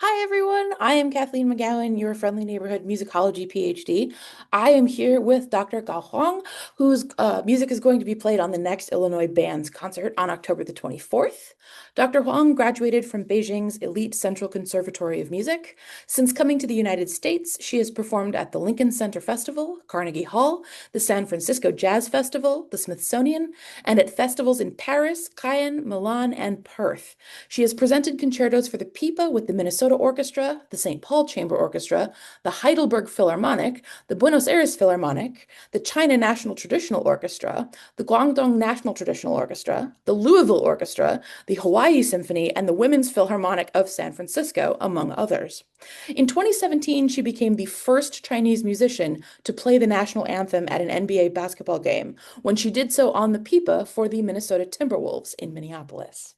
Hi, everyone. I am Kathleen McGowan, your friendly neighborhood musicology PhD. I am here with Dr. Gao Hong, whose music is going to be played on the next Illinois Bands concert on October the 24th. Dr. Huang graduated from Beijing's elite Central Conservatory of Music. Since coming to the United States, she has performed at the Lincoln Center Festival, Carnegie Hall, the San Francisco Jazz Festival, the Smithsonian, and at festivals in Paris, Caen, Milan, and Perth. She has presented concertos for the pipa with the Minnesota Orchestra, the St. Paul Chamber Orchestra, the Heidelberg Philharmonic, the Buenos Aires Philharmonic, the China National Traditional Orchestra, the Guangdong National Traditional Orchestra, the Louisville Orchestra, the Hawaii Symphony, and the Women's Philharmonic of San Francisco, among others. In 2017, she became the first Chinese musician to play the national anthem at an NBA basketball game when she did so on the pipa for the Minnesota Timberwolves in Minneapolis.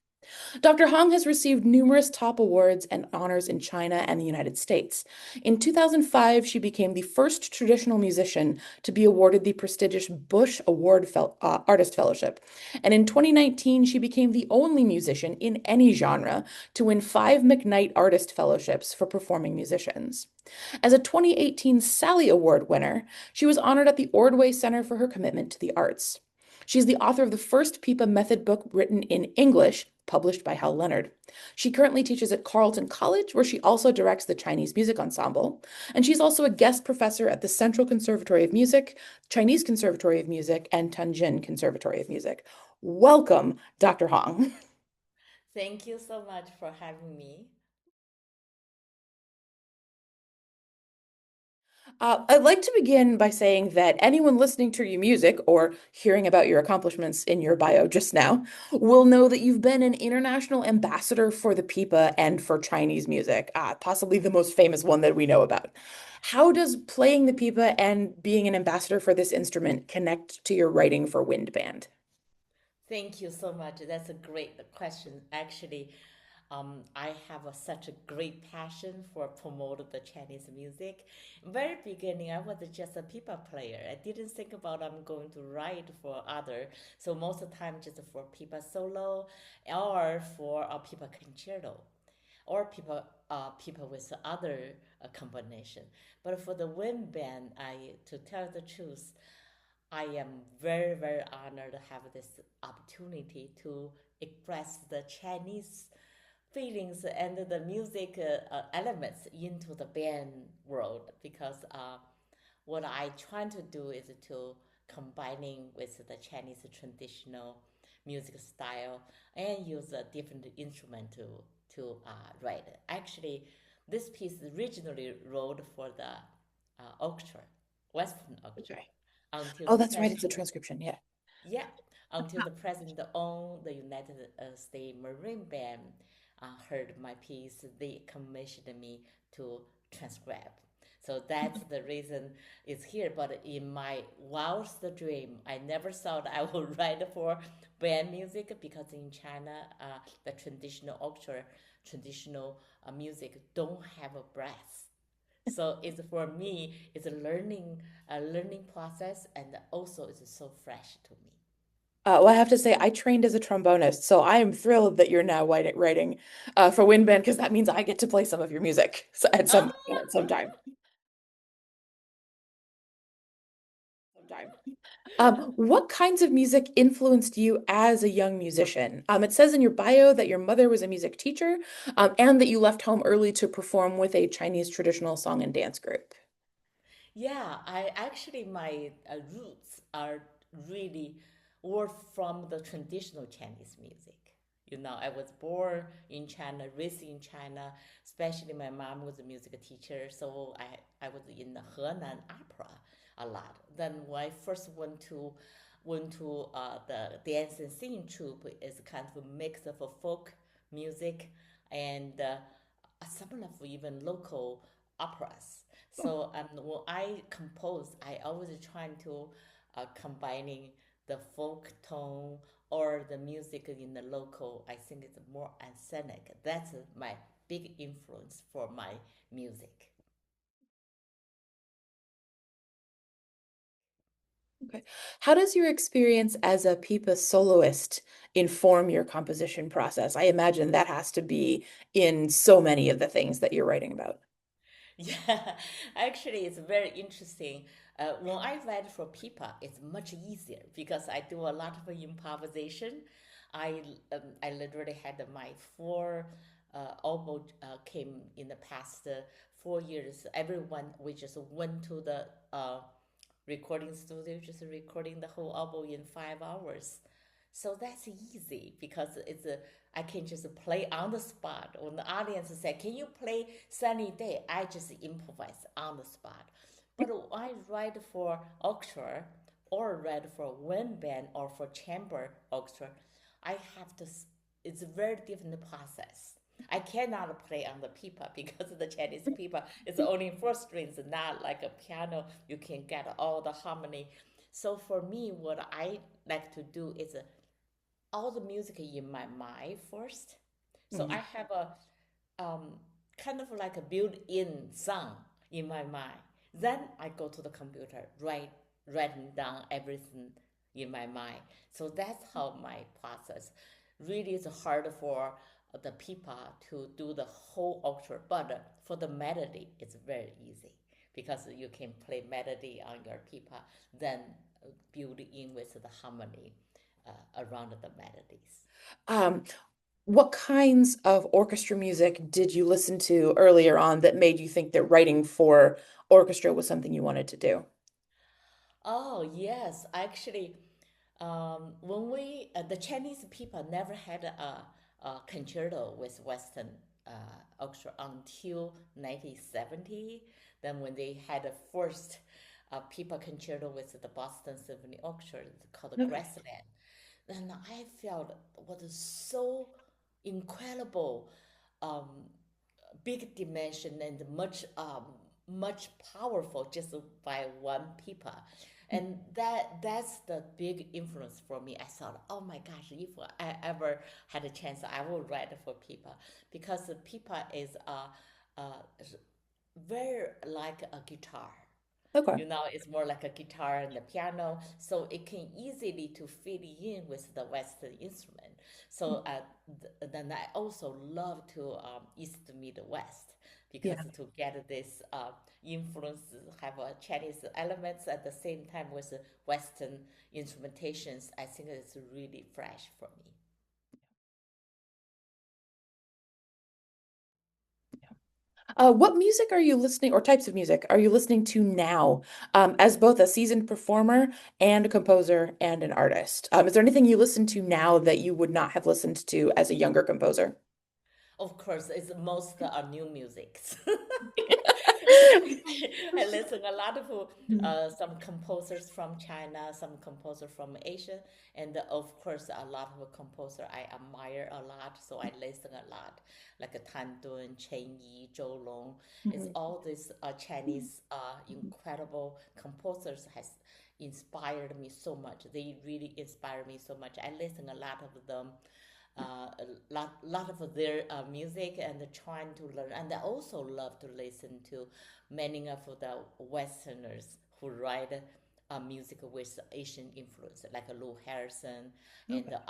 Dr. Hong has received numerous top awards and honors in China and the United States. In 2005, she became the first traditional musician to be awarded the prestigious Bush Award Artist Fellowship. And in 2019, she became the only musician in any genre to win 5 McKnight Artist Fellowships for performing musicians. As a 2018 Sally Award winner, she was honored at the Ordway Center for her commitment to the arts. She's the author of the first PIPA method book written in English, published by Hal Leonard. She currently teaches at Carleton College, where she also directs the Chinese Music Ensemble. And she's also a guest professor at the Central Conservatory of Music, Chinese Conservatory of Music, and Tianjin Conservatory of Music. Welcome, Dr. Hong. Thank you so much for having me. I'd like to begin by saying that anyone listening to your music or hearing about your accomplishments in your bio just now will know that you've been an international ambassador for the pipa and for Chinese music, possibly the most famous one that we know about. How does playing the pipa and being an ambassador for this instrument connect to your writing for Wind Band? Thank you so much. That's a great question. Actually, I have such a great passion for promote the Chinese music. Very beginning, I was just a pipa player. I didn't think about I'm going to write for other. So most of the time, just for pipa solo or for a pipa concerto or pipa with other combination. But for the wind band, to tell the truth, I am very, very honored to have this opportunity to express the Chinese feelings and the music elements into the band world because what I try to do is to combining with the Chinese traditional music style and use a different instrument to write. Actually, this piece originally wrote for the orchestra, Western orchestra, Okay. until Oh, the that's right. It's a president, transcription. Yeah. yeah, until the president owned the United States Marine Band heard my piece, they commissioned me to transcribe. So that's the reason it's here. But in my wildest dream, I never thought I would write for band music because in China, the traditional orchestra, traditional music don't have a brass. So it's for me, it's a learning process, and also it's so fresh to me. Well, I have to say, I trained as a trombonist, so I am thrilled that you're now writing for Wind Band because that means I get to play some of your music at some time. Sometime. What kinds of music influenced you as a young musician? It says in your bio that your mother was a music teacher, and that you left home early to perform with a Chinese traditional song and dance group. Yeah, I actually my roots are really were from the traditional Chinese music. You know, I was born in China, raised in China. Especially my mom was a music teacher, so I was in the Henan opera a lot. Then when I first went to the dance and singing troupe, is kind of a mix of a folk music and some of even local operas. So when I compose, I always trying to combining the folk tone or the music in the local. I think it's more authentic. That's my big influence for my music. Okay. How does your experience as a pipa soloist inform your composition process? I imagine that has to be in so many of the things that you're writing about. Yeah, actually, it's very interesting. When I write for Pipa, it's much easier because I do a lot of improvisation. I literally had my four oboe came in the past 4 years. Everyone, we just went to the recording studio, just recording the whole album in 5 hours. So that's easy because I can just play on the spot. When the audience say, "Can you play Sunny Day?" I just improvise on the spot. But when I write for orchestra or write for wind band or for chamber orchestra, I have to. It's a very different process. I cannot play on the pipa because the Chinese pipa is only four strings, not like a piano. You can get all the harmony. So for me, what I like to do is all the music in my mind first. So I Mhm. have a um, kind of like a built-in song in my mind. Then I go to the computer, writing down everything in my mind. So that's how my process. Really, is hard for the pipa to do the whole orchestra, but for the melody, it's very easy because you can play melody on your pipa, then build in with the harmony around the melodies. Um, what kinds of orchestra music did you listen to earlier on that made you think that writing for orchestra was something you wanted to do? Oh, yes. Actually, when the Chinese people never had a concerto with Western orchestra until 1970. Then when they had a first pipa concerto with the Boston Symphony Orchestra called the Okay. Grassland, then I felt what is so incredible, um, big dimension and much powerful just by one pipa, and that's the big influence for me. I thought, oh my gosh, if I ever had a chance, I will write for pipa because the pipa is very like a guitar. Okay. You know, it's more like a guitar and the piano, so it can easily to fit in with the Western instrument. So then I also love to East Midwest because Yeah. to get this influence, have Chinese elements at the same time with Western instrumentations, I think it's really fresh for me. What music are you listening, or types of music are you listening to now, as both a seasoned performer and a composer and an artist? Is there anything you listen to now that you would not have listened to as a younger composer? Of course, it's most are new musics. I listen a lot of some composers from China, some composer from Asia, and of course a lot of composer I admire a lot. So I listen a lot, like Tan Dun, Chen Yi, Zhou Long. It's Mhm. all these Chinese incredible composers has inspired me so much. They really inspire me so much. I listen a lot of them, lot of their music and trying to learn. And I also love to listen to many of the Westerners who write music with Asian influence, like Lou Harrison and Okay. the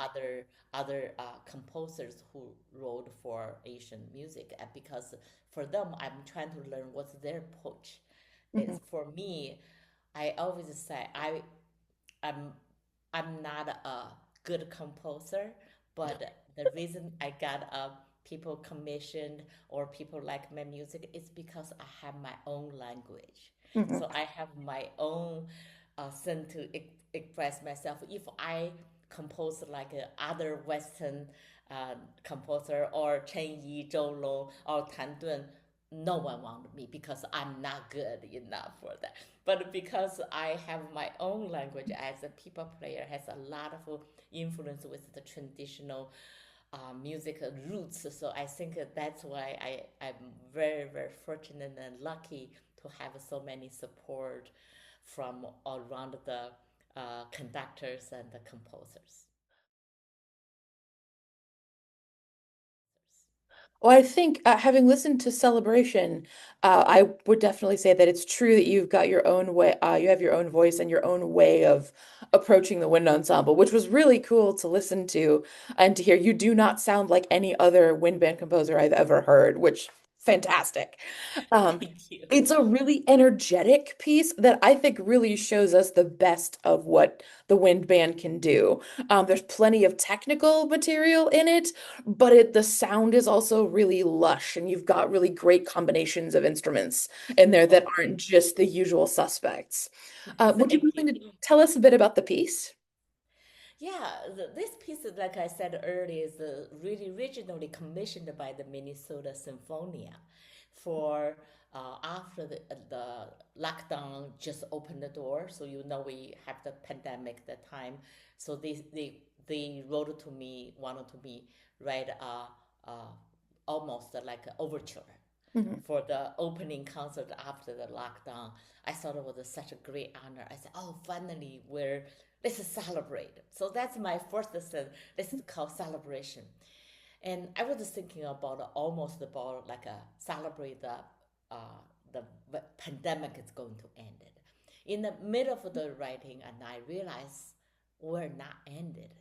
other composers who wrote for Asian music. Because for them, I'm trying to learn what's their approach. Mhm. It's for me. I always say I'm I'm not a good composer, but the reason I got people commissioned or people like my music is because I have my own language. Mhm. So I have my own sense to express myself. If I compose like other Western composer or Chen Yi, Zhou Long, or Tan Dun, no one wanted me because I'm not good enough for that. But because I have my own language as a pipa player, has a lot of influence with the traditional music roots. So I think that's why I'm very, very fortunate and lucky to have so many support from all around the conductors and the composers. Well, I think having listened to Celebration, I would definitely say that it's true that you've got your own way, you have your own voice and your own way of approaching the wind ensemble, which was really cool to listen to and to hear. You do not sound like any other wind band composer I've ever heard, which fantastic. Um, Thank you. it's a really energetic piece that I think really shows us the best of what the wind band can do. There's plenty of technical material in it, but the sound is also really lush, and you've got really great combinations of instruments in there that Oh, aren't just the usual suspects. Would you be thank you. willing to tell us a bit about the piece? Yeah, this piece, like I said earlier, is really originally commissioned by the Minnesota Symphonia for after the lockdown just opened the door. So you know we have the pandemic at that time. So they wrote to me, wanted to me write almost like an overture Mhm. for the opening concert after the lockdown. I thought it was such a great honor. I said, "Oh, finally, let's celebrate." So that's my first lesson. This is called celebration. And I was thinking about almost about like a celebrate the pandemic is going to end it. In the middle of the writing, and I realized we're not ended.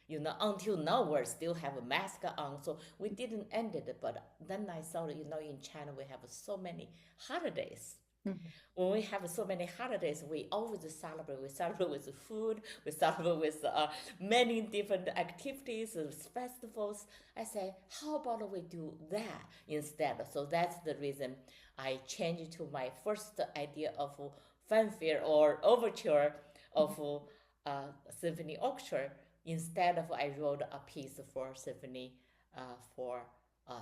Until now we still have a mask on, so we didn't end it. But then I saw, in China we have so many holidays. Mhm. When we have so many holidays, we always celebrate. We celebrate with food. We celebrate with many different activities, festivals. I say, how about we do that instead? So that's the reason I changed to my first idea of fanfare or overture of symphony orchestra. Instead of I wrote a piece for symphony for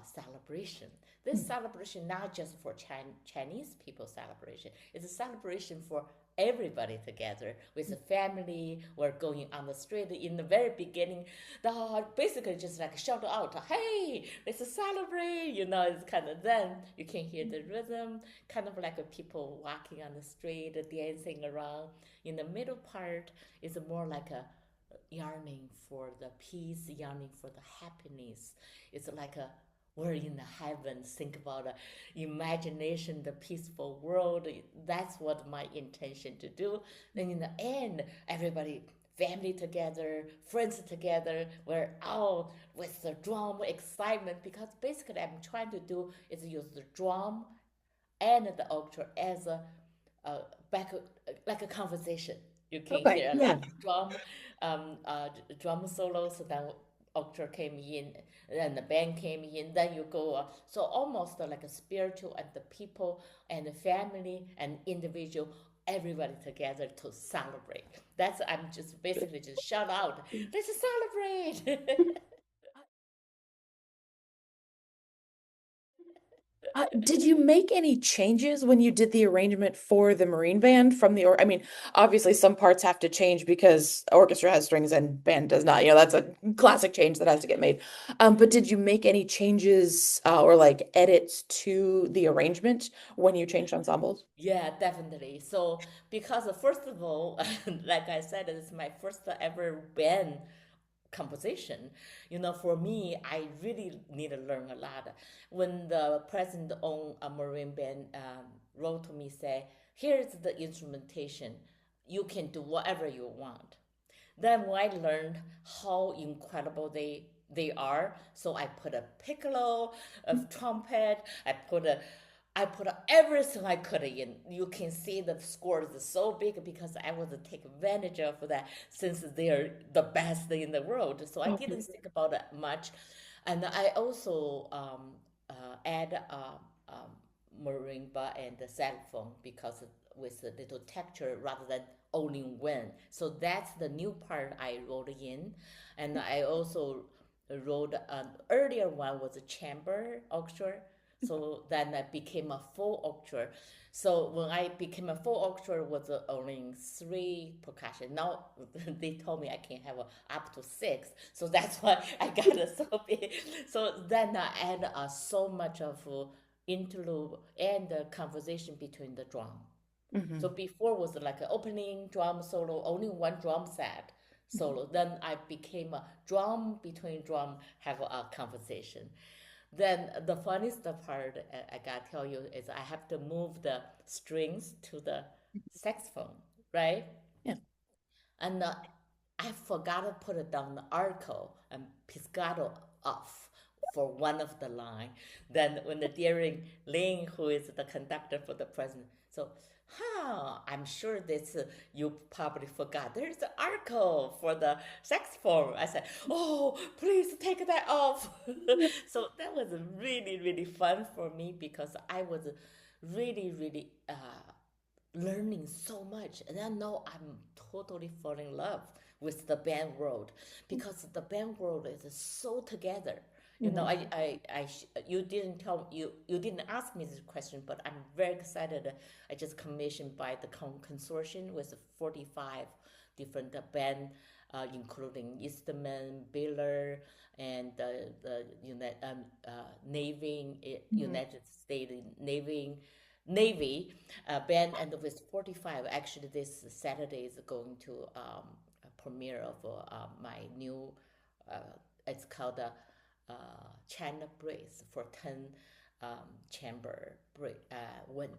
celebration. This Mhm. celebration not just for Chinese people celebration. It's a celebration for everybody together with the family. We're going on the street in the very beginning. The basically just like shout out, "Hey, let's celebrate!" It's kind of then you can hear the rhythm, kind of like people walking on the street, dancing around. In the middle part is more like a yearning for the peace, yearning for the happiness. It's like a we're in the heavens. Think about imagination, the peaceful world. That's what my intention to do. Then in the end, everybody, family together, friends together, we're all with the drum excitement because basically I'm trying to do is use the drum and the orchestra as a back like a conversation. You can Okay, hear a lot yeah. of drum solos. So then orchestra came in, then the band came in. Then you go so almost like a spiritual and the people and the family and individual. Everybody together to celebrate. That's I'm just basically just shout out, let's celebrate. Did you make any changes when you did the arrangement for the Marine Band from the or I mean, obviously some parts have to change because orchestra has strings and band does not. That's a classic change that has to get made. But did you make any changes or like edits to the arrangement when you changed ensembles? Yeah, definitely. So, because first of all, like I said, it's my first ever band composition. For me, I really need to learn a lot. When the president on a marine band wrote to me, say, "Here's the instrumentation. You can do whatever you want." Then when I learned how incredible they are, so I put a piccolo, a trumpet, I put everything I could in. You can see the score is so big because I was to take advantage of that since they're the best in the world. So I didn't Okay. think about it much, and I also add marimba and the saxophone because with a little texture rather than only wind. So that's the new part I wrote in, and I also wrote an earlier one was a chamber orchestra. So then I became a full orchestra. So when I became a full orchestra, was only three percussion. Now they told me I can have up to six. So that's why I got it so big. So then I add so much of interlude and the conversation between the drum. So Hmm. before was like an opening drum solo, only one drum set solo. Then I became a drum between drum, have a conversation. Then the funniest part I gotta tell you is I have to move the strings to the saxophone, right? Yeah. And I forgot to put it down the arco and piscato off for one of the line. Then when the during Ling, who is the conductor for the president, so I'm sure this you probably forgot. There's the arco for the saxophone. I said, oh, please take that off. So that was really, really fun for me because I was really, really learning so much. And I know I'm totally falling in love with the band world because the band world is so together. You know, Mhm. you didn't tell you didn't ask me this question, but I'm very excited. I just commissioned by the consortium with 45 different band, including Eastman, Baylor, and the Mhm. United States Navy band, and with 45. Actually, this Saturday is going to a premiere of my new. Uh, it's called uh, China Brace for 10 chamber wind.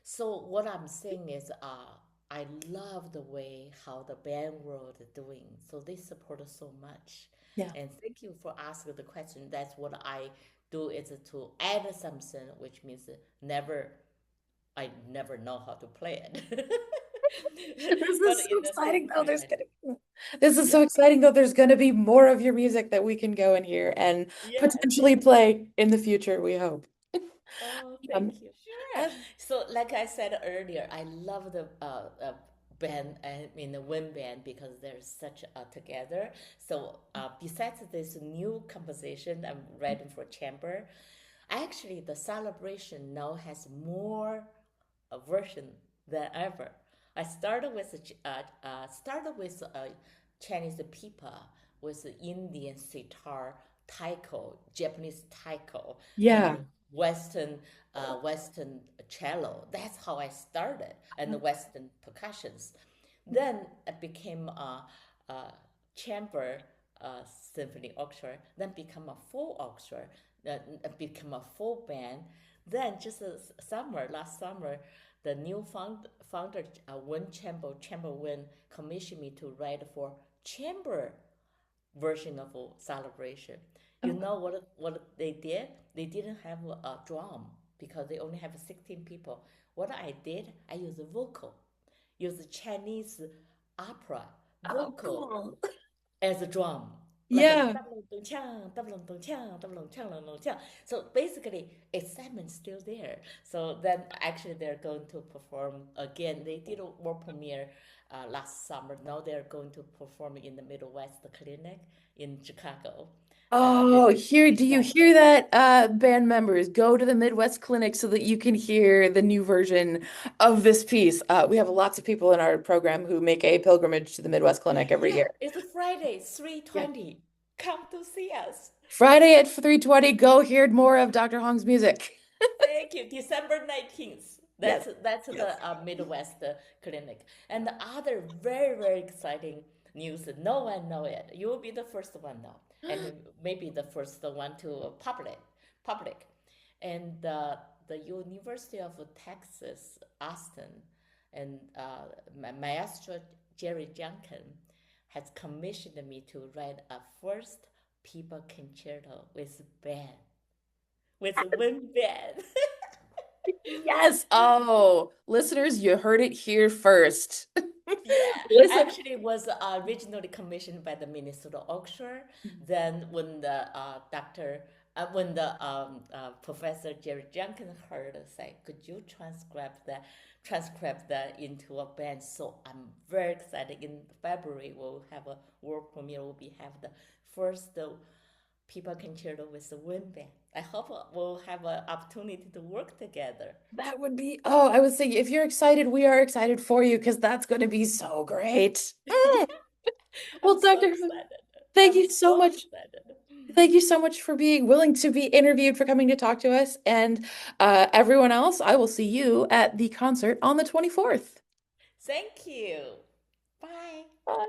So what I'm saying is, I love the way how the band world is doing. So they support us so much. Yeah. And thank you for asking the question. That's what I do is to add something, which means I never know how to play it. This But is so in the same exciting though. time, I do. This is so Yeah. exciting though. There's going to be more of your music that we can go in here and Yes. potentially play in the future, we hope. Oh, Um, thank you. Sure. and So, like I said earlier, I love the band, I mean the wind band, because they're such together. So, besides this new composition I'm writing for chamber, actually the celebration now has more version than ever. I started with a Chinese pipa with Indian sitar, taiko, Japanese taiko, yeah. and Western cello. That's how I started, and the Western percussions. Then it became a chamber symphony orchestra, then become a full orchestra, then become a full band. Then just last summer, the new founder, Wind Chamber Wind, commissioned me to write for chamber version of a celebration. You Oh, know what they did? They didn't have a drum because they only have 16 people. What I did, I used a vocal, use Chinese opera oh, vocal cool. as a drum, like a Yeah. double dong chang, double dong chang, double chang, double chang. So basically, excitement's still there. So then actually they're going to perform again. They did a world premiere last summer. Now they're going to perform in the Midwest Clinic in Chicago in Oh, here, do you December. hear that, band members? Go to the Midwest Clinic so that you can hear the new version of this piece. We have lots of people in our program who make a pilgrimage to the Midwest Clinic every Yeah, year. it's Friday, Yeah. 3:20. Come to see us. Friday at 3:20, go hear more of Dr. Hong's music. Thank you. December 19th. Yes. That's Yes. the Midwest Clinic. And the other very, very exciting news, no one know it. You will be the first one now, and maybe the first one to public. And the University of Texas, Austin, and Maestro Jerry Junkin has commissioned me to write a first people concerto with wind band. Yes. Oh, listeners, you heard it here first. Yeah, Listen. actually it was originally commissioned by the Minnesota Orchestra. Then when the Professor Jerry Jenkins heard it, say, could you transcribe that into a band? So I'm very excited. In February, we'll have a world premiere. Have the first people concerto with the wind band. I hope we'll have an opportunity to work together. That would be, oh, I would say if you're excited, we are excited for you because that's going to be so great. I'm Well, so Dr. Hu, excited. thank I'm you so so much. excited. Thank you so much for being willing to be interviewed, for coming to talk to us. And everyone else, I will see you at the concert on the 24th. Thank you. Bye. Bye.